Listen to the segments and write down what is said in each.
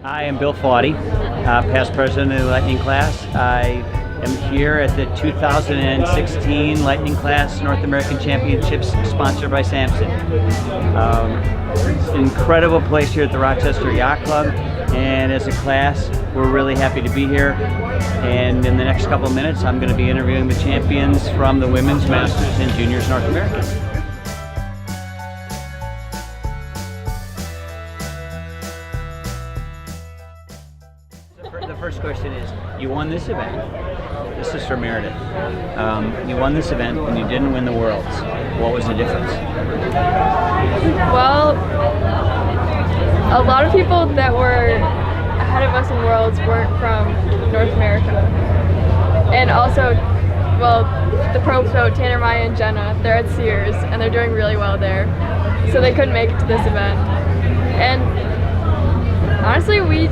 I am Bill Faude, past president of the Lightning class. I am here at the 2016 Lightning class North American Championships sponsored by Samson. It's an incredible place here at the Rochester Yacht Club, and as a class we're really happy to be here. And in the next couple of minutes I'm going to be interviewing the champions from the Women's, Masters, and Juniors North American. The first question is, you won this event. This is for Meredith. You won this event and you didn't win the Worlds. What was the difference? Well, a lot of people that were ahead of us in Worlds weren't from North America. And also, well, the pro boat, Tanner, Maya, and Jenna, they're at Sears and they're doing really well there. So they couldn't make it to this event. And honestly, we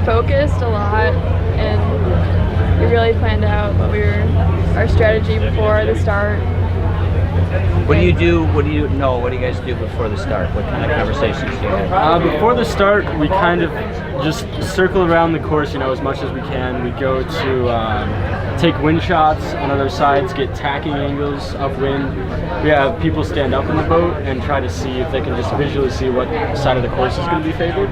focused a lot and we really planned out our strategy before the start. What do you do? What do you guys do before the start? What kind of conversations do you have? Before the start, we kind of just circle around the course, as much as we can. We go to take wind shots on other sides, get tacking angles upwind. We have people stand up in the boat and try to see if they can just visually see what side of the course is going to be favored.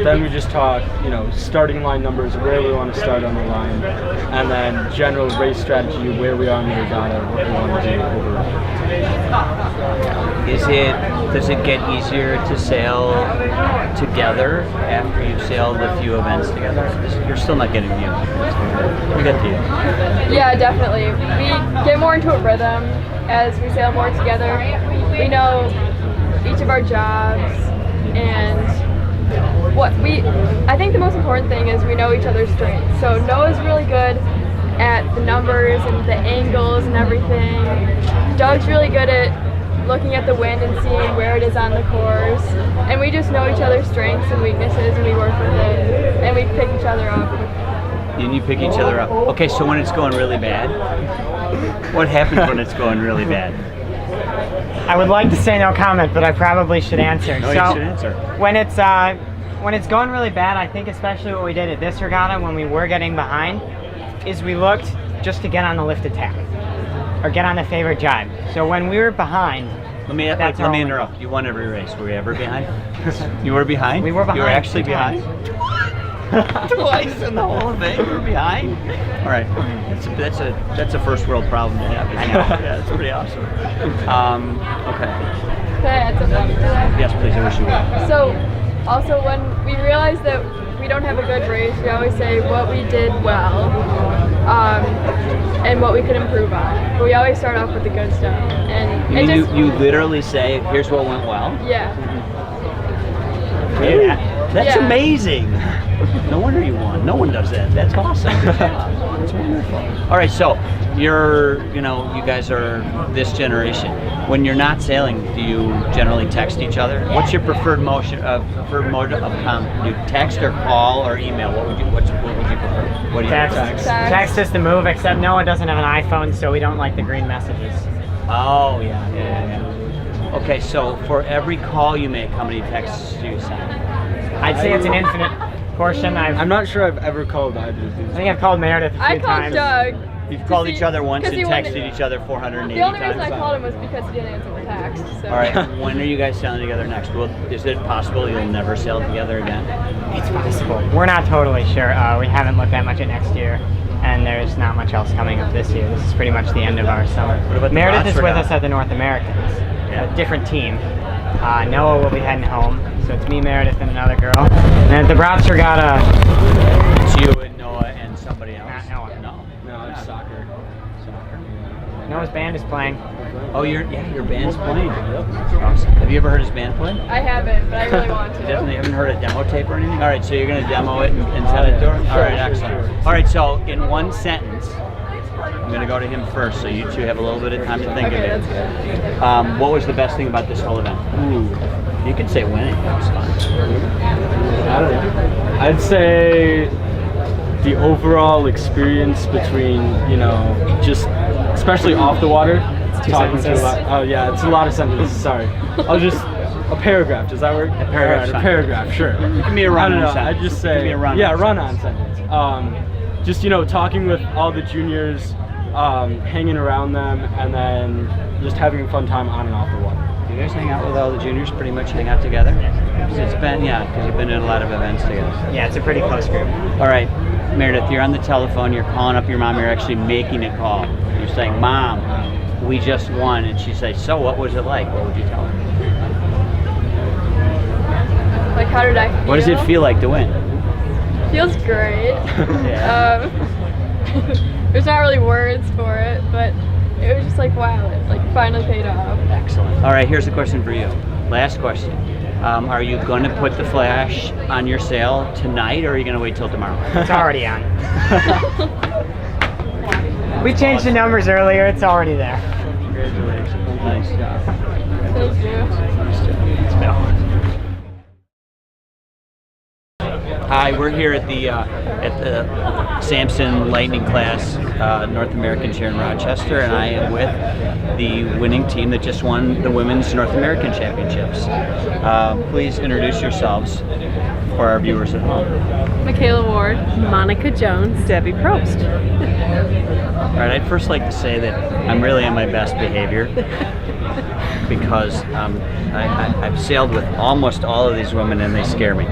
Then we just talk, starting line numbers, where we want to start on the line, and then general race strategy, where we are in the regatta, what we want to do overall. Does it get easier to sail together after you've sailed a few events together? You're still not getting views. We get to you. Yeah, definitely. We get more into a rhythm as we sail more together. We know each of our jobs, and I think the most important thing is we know each other's strengths. So Noah's really good at the numbers and the angles and everything. Doug's really good at looking at the wind and seeing where it is on the course. And we just know each other's strengths and weaknesses, and we work with it, and we pick each other up. And you pick each other up. Okay, so when it's going really bad, what happens when it's going really bad? I would like to say no comment, but I probably should answer. No, you should answer. When it's going really bad, I think especially what we did at this regatta when we were getting behind, is we looked just to get on the lifted tack or get on the favorite jibe. So when we were behind, let me interrupt. You won every race. Were you ever behind? You were behind? We were behind. You were actually behind? Twice in the whole thing. You were behind? All right. That's a first world problem to have. Yeah, that's pretty awesome. Okay. Can I add something to that? Yes, please. I wish you would. So, also when we realize that we don't have a good race, we always say what we did well and what we could improve on. But we always start off with the good stuff. And you literally say, here's what went well? Yeah. Really? That's amazing. No wonder you won. No one does that. That's awesome. Good job. That's wonderful. All right, so you guys are this generation. When you're not sailing, do you generally text each other? What's your preferred mode of do you text or call or email? What would you prefer? What do you text. Text is the move, except Noah doesn't have an iPhone, so we don't like the green messages. Oh, yeah. Okay, so for every call you make, how many texts do you send? I'd say it's an infinite portion. I'm not sure I've ever called either of these. I think I've called Meredith a few times. I called Doug. You've called each other once and texted each other 480 times. The only reason I called him was because he didn't answer the text. So. All right, when are you guys sailing together next? Well, is it possible you'll never sail together again? It's possible. We're not totally sure. We haven't looked that much at next year, and there's not much else coming up this year. This is pretty much the end of our summer. Meredith is with us at the North Americans, a different team. Noah will be heading home, so it's me, Meredith, and another girl. And at the Brats Regatta, it's you and Noah and somebody else. Not Noah. No, it's soccer. Noah's band is playing. Oh, your band's playing. Awesome. Have you ever heard his band play? I haven't, but I really want to. You haven't heard a demo tape or anything? All right, so you're going to demo it and send it to her? All right, excellent. All right, so in one sentence, I'm going to go to him first, so you two have a little bit of time to think of it. That's good. What was the best thing about this whole event? You could say winning. That was fun. I don't know. I'd say the overall experience between, just especially off the water, talking to a lot. Oh yeah, it's a lot of sentences. Sorry. I'll just A paragraph, does that work? A paragraph's Alright, fine. a paragraph, sure. Give me a I run-on don't know, sentence. I'd just Give say, me a run-on yeah, sentence. run-on sentence. Just, you know, talking with all the juniors, hanging around them, and then just having a fun time on and off the water. Do you guys hang out with all the juniors? Pretty much hang out together? It's been, yeah, because you've been in a lot of events together. Yeah, it's a pretty close group. All right, Meredith, you're on the telephone, you're calling up your mom, you're actually making a call. You're saying, Mom, we just won. And she says, so what was it like? What would you tell her? Like, how did I feel? What does it feel like to win? Feels great. Yeah. There's not really words for it, but it was just like, wow, it like finally paid off. Excellent. All right, here's a question for you. Last question. Are you going to put the flash on your sail tonight, or are you going to wait till tomorrow? It's already on. We changed the numbers earlier. It's already there. Congratulations. Nice job. Thank you. It's Bill. Hi, we're here at the Samson Lightning Class North American here in Rochester, and I am with the winning team that just won the Women's North American Championships. Please introduce yourselves for our viewers at home. Michaela Ward. Monica Jones, Debbie Probst. All right, I'd first like to say that I'm really on my best behavior because I've sailed with almost all of these women and they scare me.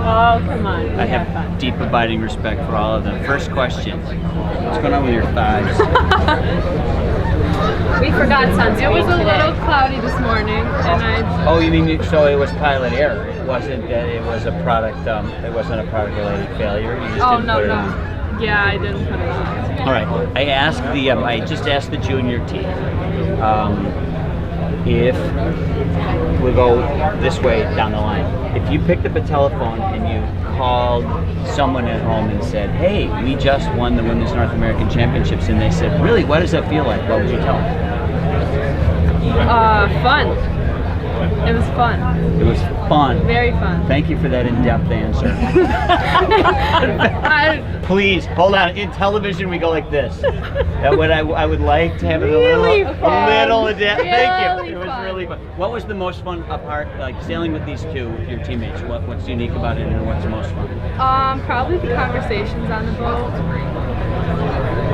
Oh, come on. I have deep abiding respect for all of them. First question, what's going on with your thighs? We forgot sunscreen It was a today. little cloudy this morning, and Oh, you mean, so it was pilot error? It wasn't that it was a product, it wasn't a product related failure? You just oh didn't no, put it no. on. Yeah, I didn't put it on. All right. I just asked the junior team if we go this way down the line. If you picked up a telephone and you called someone at home and said, "Hey, we just won the Women's North American Championships," and they said, "Really? What does that feel like?" What would you tell them? Fun. It was fun. It was fun. Very fun. Thank you for that in-depth answer. Please hold on. In television, we go like this. That would I would like to have it a little in-depth. Thank you. It was fun. really fun. What was the most fun part, like sailing with these two, with your teammates? What's unique about it, and what's the most fun? Probably the conversations on the boat.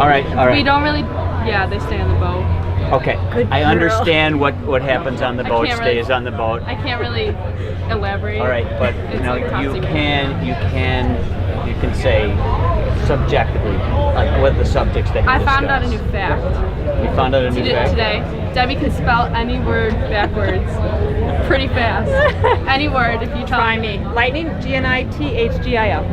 All right. We don't really, they stay on the boat. Okay. I understand what happens on the I boat can't really- stays on the boat. I can't really elaborate. All right, but It's like you top can say subjectively, like what the subjects that you I found out a discuss. new fact. You found out a new fact? Today. Debbie can spell any word backwards pretty fast. Any word if you tell Try me. Lightning, Gnithgil.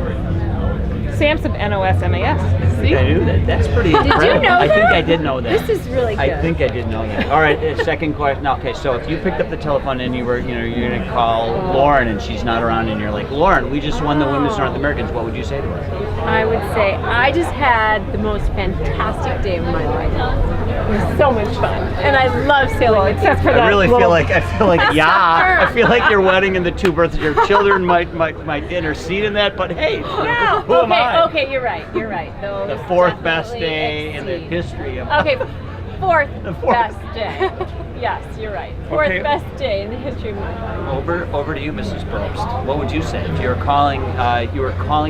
Samson, NOSMAS. See? I knew that. That's pretty incredible. you know I think that? I did know that. This is really good. I think I did know that. All right, second question. Okay, so if you picked up the telephone and you're gonna call Lauren and she's not around and you're like, Lauren, we just won the Women's North Americans, what would you say to her? I would say I just had the most fantastic day of my life. It was so much fun, and I love sailing. Except for that. I really feel little- like her. I feel like your wedding and the two births of your children might intercede in that, but hey, No. who am I? Okay, you're right. You're right. Those The fourth best definitely day in the exceed. history of Okay, fourth, The fourth. best day. Yes, you're right. Fourth Okay. best day in the history of my life. Over to you, Mrs. Probst. What would you say if you were calling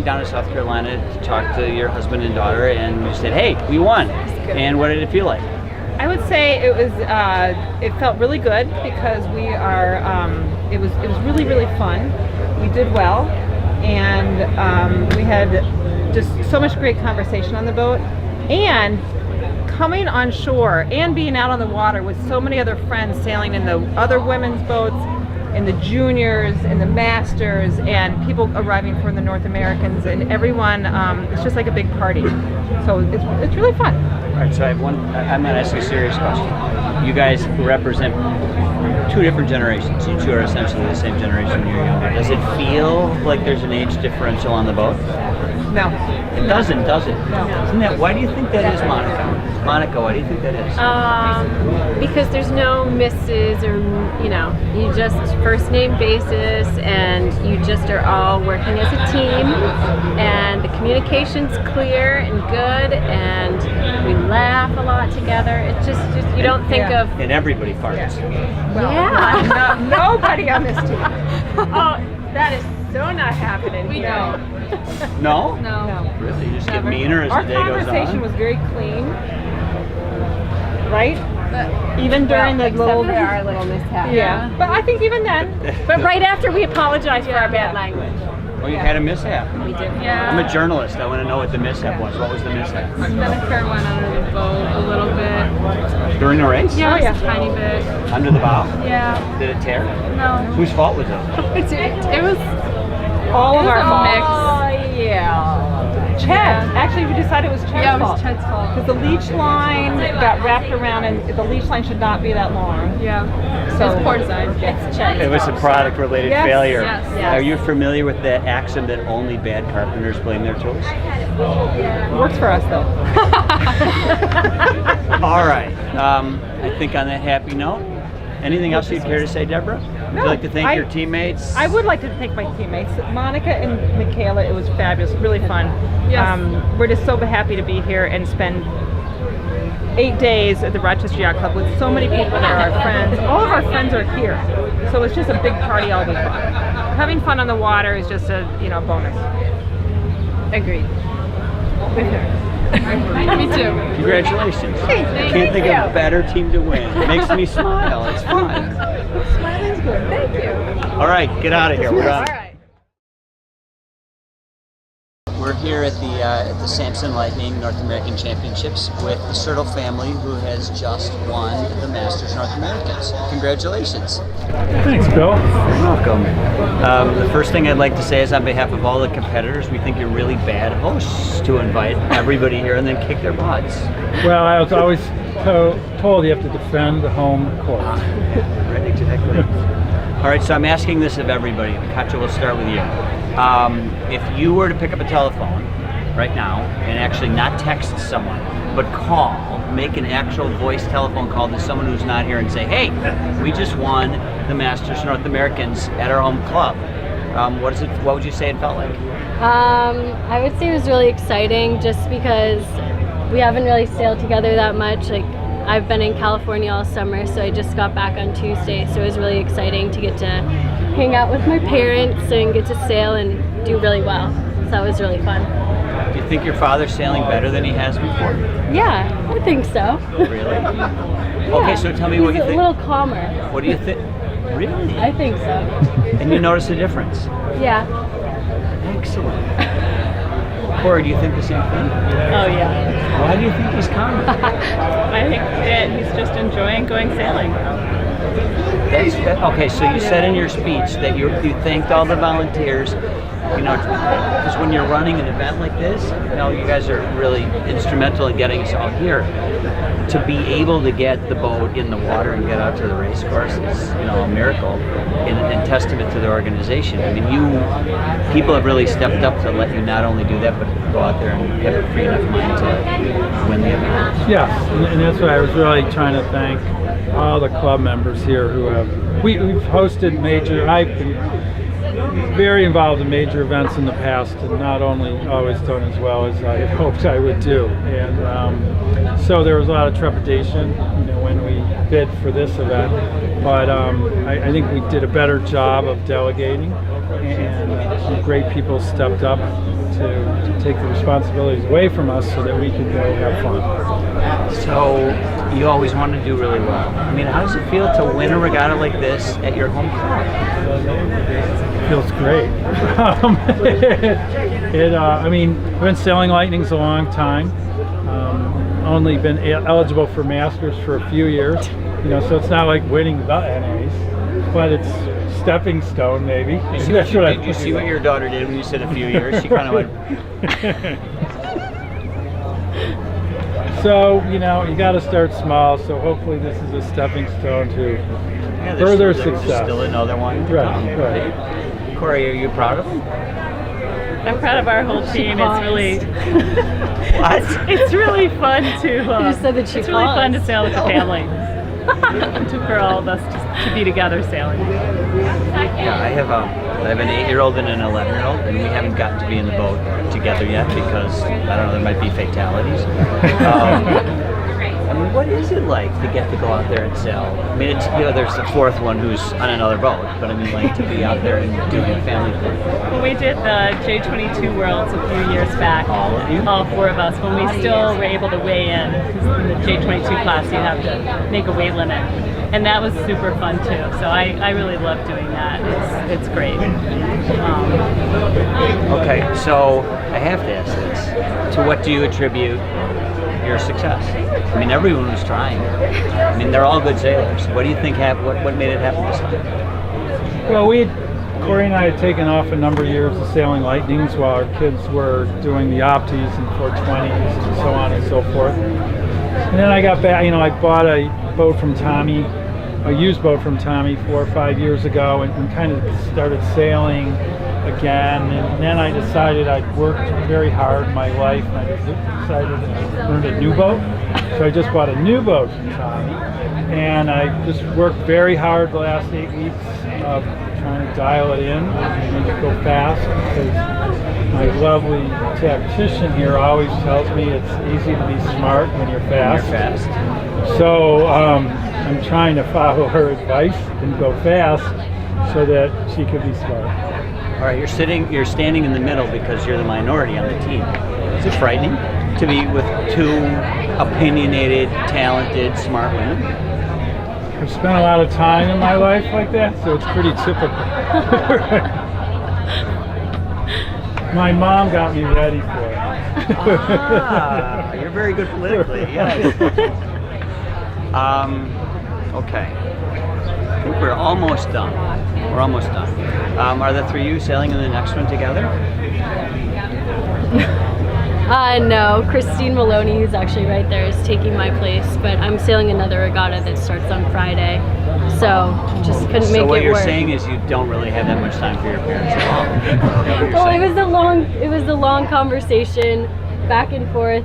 down to South Carolina to talk to your husband and daughter, and you said, "Hey, we won," and what did it feel like? I would say it was. It felt really good because we are. It was really fun. We did well, and we had just so much great conversation on the boat, and coming on shore and being out on the water with so many other friends sailing in the other women's boats, in the juniors, in the masters, and people arriving from the North Americans, and everyone. It's just like a big party. So it's really fun. All right, so I have one. I'm going to ask you a serious question. You guys represent two different generations. You two are essentially the same generation when you're younger. Does it feel like there's an age differential on the boat? No. It doesn't, does it? No. Isn't that? Why do you think that is, Monica? Monica, why do you think that is? Because there's no misses or, you know, you just first name basis and you just are all working as a team and the communication's clear and good and we laugh a lot together. It's just you don't think of... And everybody farts. Yeah. Nobody on this team. Oh, that is so not happening. We don't. No? No. Really? You just Never. get meaner as Our the day goes on? conversation was very clean, right? But, Even during the little... for our little mishap. Yeah, but I think even then, But right after we apologized for our bad language. Oh, you had a mishap. We did. yeah. I'm a journalist. I want to know what the mishap was. What was the mishap? Spinnaker went under the boat a little bit. During the race? Yeah, Oh, yeah. just a tiny bit. Under the bow? Yeah. Did it tear? No. Whose fault was it? It was all of our a fault. mix. Oh, yeah. Chad. Actually, we decided it was Chad's Yeah, it fault. was Chad's fault. Because the leech line got wrapped around, and the leech line should not be that long. Yeah. So- It was poor design. It's Chad's It was a fault. product-related Yes. failure. Yes. Yes. Are you familiar with the axiom that only bad carpenters blame their tools? Works for us, though. All right. I think on that happy note, anything else you'd care to say, Deborah? Would you like to thank your teammates? I would like to thank my teammates, Monica and Michaela. It was fabulous, really fun. Yes. We're just so happy to be here and spend 8 days at the Rochester Yacht Club with so many people that are our friends. All of our friends are here, so it's just a big party all week long. Having fun on the water is just a bonus. Agreed. With her. Me too. Congratulations. I can't think of a better team to win. It makes me smile. It's fun. Smiling's good. Thank you. All right, get out of here. We're done. All right. We're here at the Samson Lightning North American Championships with the Sertle family, who has just won the Masters North Americans. Congratulations. Thanks, Bill. You're welcome. The first thing I'd like to say is on behalf of all the competitors, we think you're really bad hosts to invite everybody here and then kick their butts. Well, I was always told you have to defend the home court. Right, exactly. All right, so I'm asking this of everybody. Katja, we'll start with you. If you were to pick up a telephone right now and actually not text someone, but call, make an actual voice telephone call to someone who's not here and say, hey, we just won the Masters North Americans at our home club. What would you say it felt like? I would say it was really exciting just because we haven't really sailed together that much. Like, I've been in California all summer, so I just got back on Tuesday, so it was really exciting to get to hang out with my parents and get to sail and do really well. So that was really fun. Do you think your father's sailing better than he has before? Yeah, I think so. Really? Okay, so tell me what you He's a think. little calmer. What do you think? Really? I think so. And you notice a difference? Yeah. Excellent. Corey, do you think the same thing? Oh yeah. Why do you think he's calmer? I think that he's just enjoying going sailing. Okay, so you said in your speech that you thanked all the volunteers, because when you're running an event like this, you guys are really instrumental in getting us all here. To be able to get the boat in the water and get out to the race course is, a miracle and testament to the organization. I mean, people have really stepped up to let you not only do that, but go out there and have a free enough mind to win the event. Yeah, and that's what I was really trying to thank all the club members here who have. We've hosted I've been very involved in major events in the past, and not only always done as well as I had hoped I would do. And so there was a lot of trepidation, when we bid for this event. But I think we did a better job of delegating, and some great people stepped up to take the responsibilities away from us so that we could go have fun. So you always want to do really well. I mean, how does it feel to win a regatta like this at your home club? It feels great. I've been sailing Lightnings a long time. Only been eligible for Masters for a few years, so it's not like winning the NAs, but it's stepping stone maybe. Did you see what your daughter did when you said a few years? She kind of went. So, you got to start small, so hopefully this is a stepping stone to further success. There's still another one. Right. Corey, are you proud of him? I'm proud of our whole team. It's really, What? it's really fun to. You just said that she it's really fun to paused. sail with the family. For all of us to be together sailing. Yeah, I have an 8-year-old and an 11-year-old, and we haven't gotten to be in the boat together yet because I don't know, there might be fatalities. I mean, what is it like to get to go out there and sail? I mean, it's, there's the fourth one who's on another boat, but I mean, like to be out there and doing a family thing. Well, we did the J22 Worlds a few years back. All of you? All 4 of us, when we still were able to weigh in. Because in the J22 class, you have to make a weight limit. And that was super fun too. So I really love doing that. It's great. Okay, so I have to ask this. To what do you attribute your success? I mean, everyone was trying. I mean, they're all good sailors. What do you think what made it happen this time? Well, Corey and I had taken off a number of years of sailing Lightnings while our kids were doing the Opties and 420s and so on and so forth. And then I got back, I bought a boat from Tommy, a used boat from Tommy 4 or 5 years ago and kind of started sailing again. And then I decided I'd worked very hard in my life and I decided to earn a new boat. So I just bought a new boat from Tommy. And I just worked very hard the last 8 weeks of trying to dial it in and make it go fast because my lovely tactician here always tells me it's easy to be smart when you're fast. So I'm trying to follow her advice and go fast so that she can be smart. All right, you're standing in the middle because you're the minority on the team. Is it frightening to be with 2 opinionated, talented, smart women? I've spent a lot of time in my life like that, so it's pretty typical. My mom got me ready for it. You're very good politically, yes. Okay. I think we're almost done. We're almost done. Are the 3 of you sailing in the next one together? No, Christine Maloney, who's actually right there, is taking my place, but I'm sailing another regatta that starts on Friday, so just couldn't make it work. So what you're saying is you don't really have that much time for your parents at all. Well, it was a long conversation, back and forth.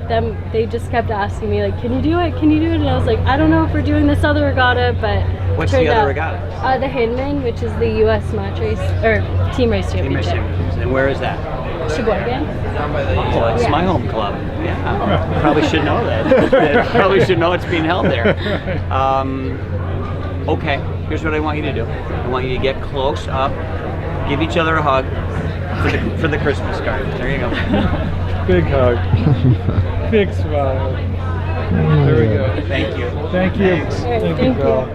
They just kept asking me, like, can you do it? Can you do it? And I was like, I don't know if we're doing this other regatta, but what's the other regatta? The Hinman, which is the U.S. match race or team race championship. And where is that? Sheboygan. Oh, it's my home club. Yeah, probably should know that. Probably should know it's being held there. Okay, here's what I want you to do. I want you to get close up, give each other a hug for the Christmas card. There you go. Big hug. Big smile. There we go. Thank you. Thank you. Thanks. Thank you, Bill.